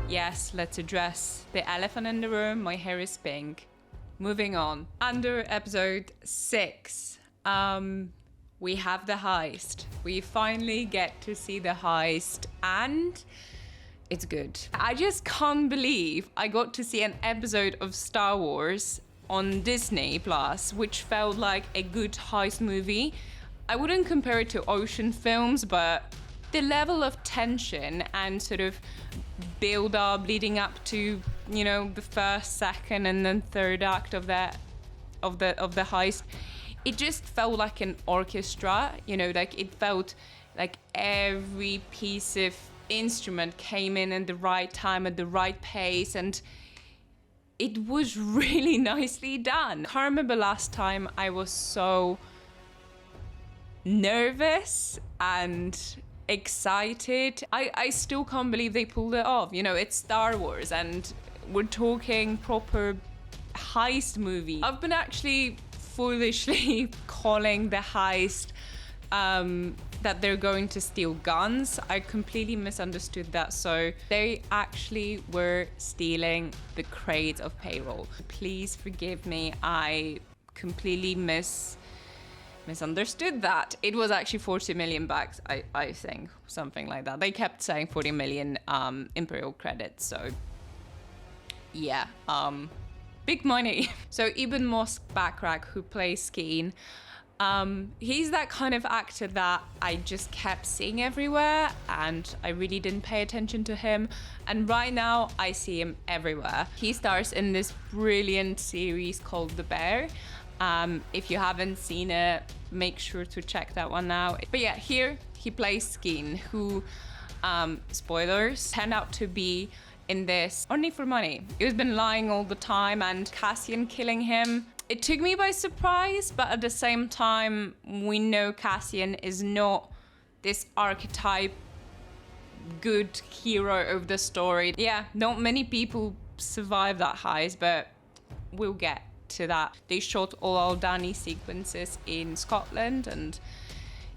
Yes, let's address the elephant in the room. My hair is pink. Moving on. Under episode 6, we have the heist. We finally get to see the heist, and it's good. I just can't believe I got to see an episode of Star Wars on Disney Plus, which felt like a good heist movie. I wouldn't compare it to ocean films, but the level of tension and sort of build up leading up to, you know, the first, second, and then third act of the heist, it just felt like an orchestra. You know, like it felt like every piece of instrument came in at the right time, at the right pace, and it was really nicely done. I can't remember last time I was so nervous and excited. I still can't believe they pulled it off. You know, it's Star Wars and we're talking proper heist movie. I've been actually foolishly calling the heist that they're going to steal guns. I completely misunderstood that. So they actually were stealing the crates of payroll. Please forgive me, I completely misunderstood that. It was actually 40 million bucks, I think, something like that. They kept saying 40 million Imperial credits, so yeah, big money. So Ibn Mosk Backrack, who plays Skeen, he's that kind of actor that I just kept seeing everywhere and I really didn't pay attention to him. And right now I see him everywhere. He stars in this brilliant series called The Bear. If you haven't seen it, make sure to check that one out. But yeah, here he plays Skeen, who, spoilers, turned out to be in this only for money. He's been lying all the time and Cassian killing him. It took me by surprise, but at the same time, we know Cassian is not this archetype good hero of the story. Yeah, not many people survive that heist, but we'll get to that. They shot all Dani sequences in Scotland, and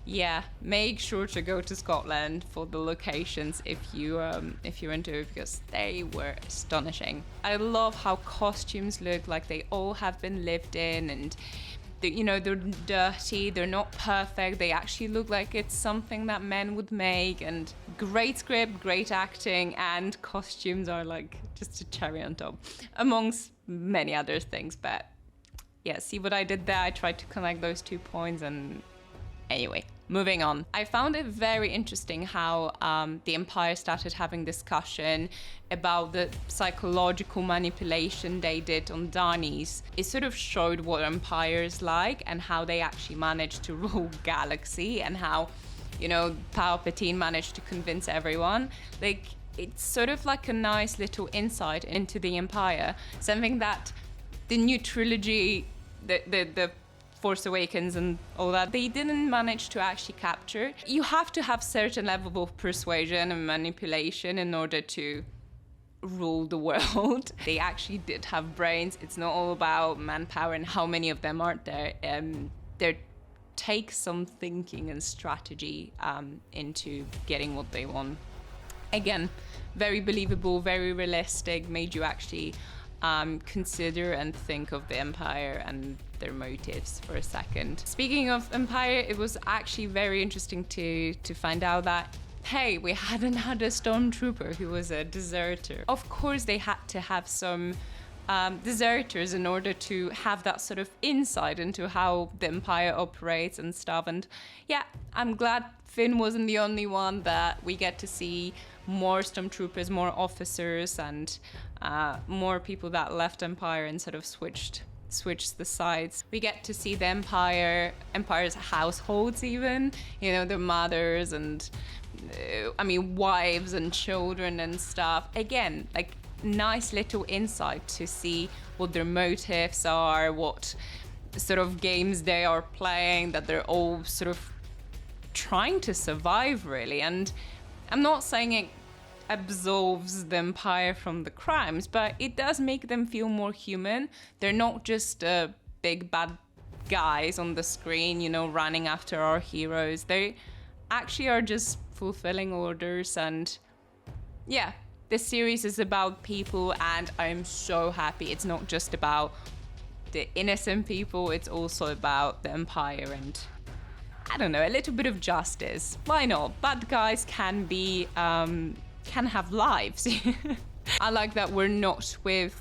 yeah, make sure to go to Scotland for the locations if you're into it, because they were astonishing. I love how costumes look like they all have been lived in, and they're dirty, they're not perfect, they actually look like it's something that men would make. And great script, great acting, and costumes are like just a cherry on top, amongst many other things. But yeah, see what I did there? I tried to connect those 2 points, and anyway, moving on. I found it very interesting how the Empire started having discussion about the psychological manipulation they did on Dani's. It sort of showed what Empire is like and how they actually managed to rule galaxy, and how, Palpatine managed to convince everyone. Like, it's sort of like a nice little insight into the Empire, something that the new trilogy, the Force Awakens and all that, they didn't manage to actually capture. You have to have certain level of persuasion and manipulation in order to rule the world. They actually did have brains. It's not all about manpower and how many of them are there. There takes some thinking and strategy into getting what they want. Again, very believable, very realistic, made you actually consider and think of the Empire and their motives for a second. Speaking of Empire, it was actually very interesting to find out that, hey, we hadn't had a stormtrooper who was a deserter. Of course, they had to have some deserters in order to have that sort of insight into how the Empire operates and stuff. And yeah, I'm glad Finn wasn't the only one, that we get to see more stormtroopers, more officers, and more people that left Empire and sort of switched the sides. We get to see the Empire's households even, their mothers and wives and children and stuff. Again, like, nice little insight to see what their motives are, what sort of games they are playing, that they're all sort of trying to survive, really. And I'm not saying it absolves the Empire from the crimes, but it does make them feel more human. They're not just a big bad guys on the screen, you know, running after our heroes. They actually are just fulfilling orders. And yeah, this series is about people, and I'm so happy it's not just about the innocent people, it's also about the Empire and, I don't know, a little bit of justice. Why not? Bad guys can be, can have lives. I like that we're not with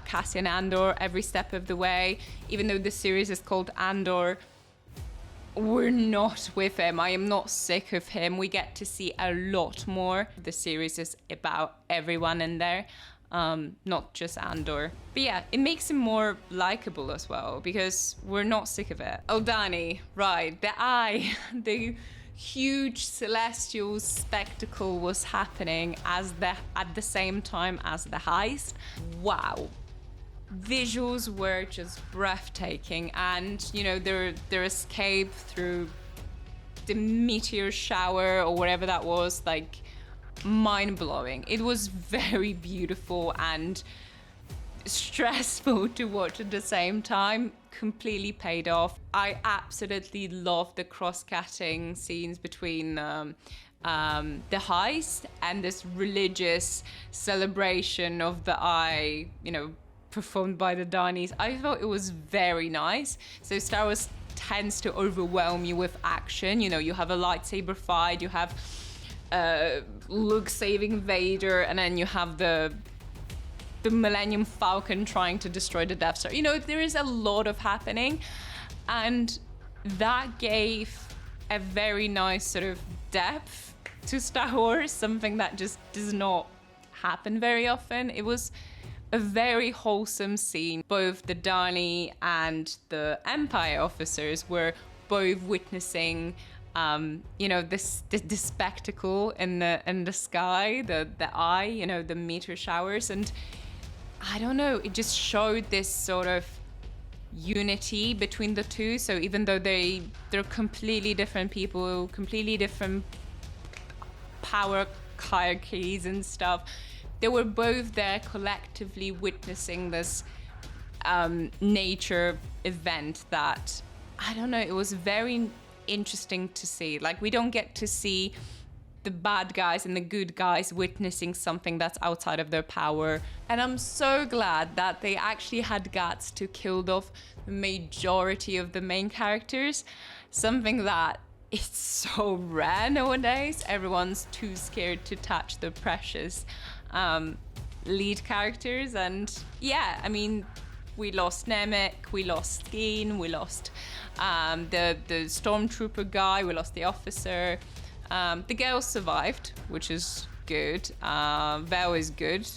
Cassian Andor every step of the way. Even though the series is called Andor, we're not with him. I am not sick of him. We get to see a lot more. The series is about everyone in there, not just Andor. But yeah, it makes him more likable as well, because we're not sick of it. Oh, Dani, right, the eye, the huge celestial spectacle was happening at the same time as the heist. Wow. Visuals were just breathtaking, and you know, their escape through the meteor shower or whatever that was, like, mind-blowing. It was very beautiful and stressful to watch at the same time. Completely paid off. I absolutely love the cross-cutting scenes between the heist and this religious celebration of the eye, you know, performed by the Danis. I thought it was very nice. So Star Wars tends to overwhelm you with action. You know, you have a lightsaber fight, you have Luke saving Vader, and then you have the Millennium Falcon trying to destroy the Death Star. You know, there is a lot of happening, and that gave a very nice sort of depth to Star Wars, something that just does not happen very often. It was a very wholesome scene. Both the Dani and the Empire officers were both witnessing you know, the spectacle in the sky, the eye, you know, the meteor showers. And I don't know, it just showed this sort of unity between the two. So even though they're completely different people, completely different power hierarchies and stuff, they were both there collectively witnessing this nature event that, I don't know, it was very interesting to see. Like, we don't get to see the bad guys and the good guys witnessing something that's outside of their power. And I'm so glad that they actually had guts to kill off the majority of the main characters, something that is so rare nowadays. Everyone's too scared to touch the precious lead characters. And yeah, I mean, we lost Nemec, we lost Skeen, we lost the stormtrooper guy, we lost the officer. The girls survived, which is good. Vel is good.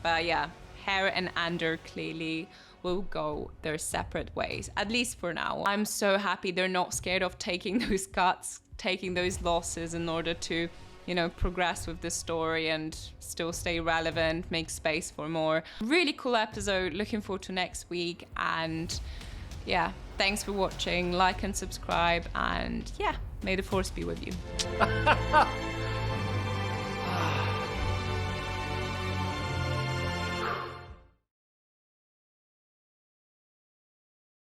But yeah, Hera and Andor clearly will go their separate ways, at least for now. I'm so happy they're not scared of taking those cuts, taking those losses in order to, you know, progress with the story and still stay relevant, make space for more. Really cool episode. Looking forward to next week. And yeah, thanks for watching. Like and subscribe. And yeah, may the force be with you.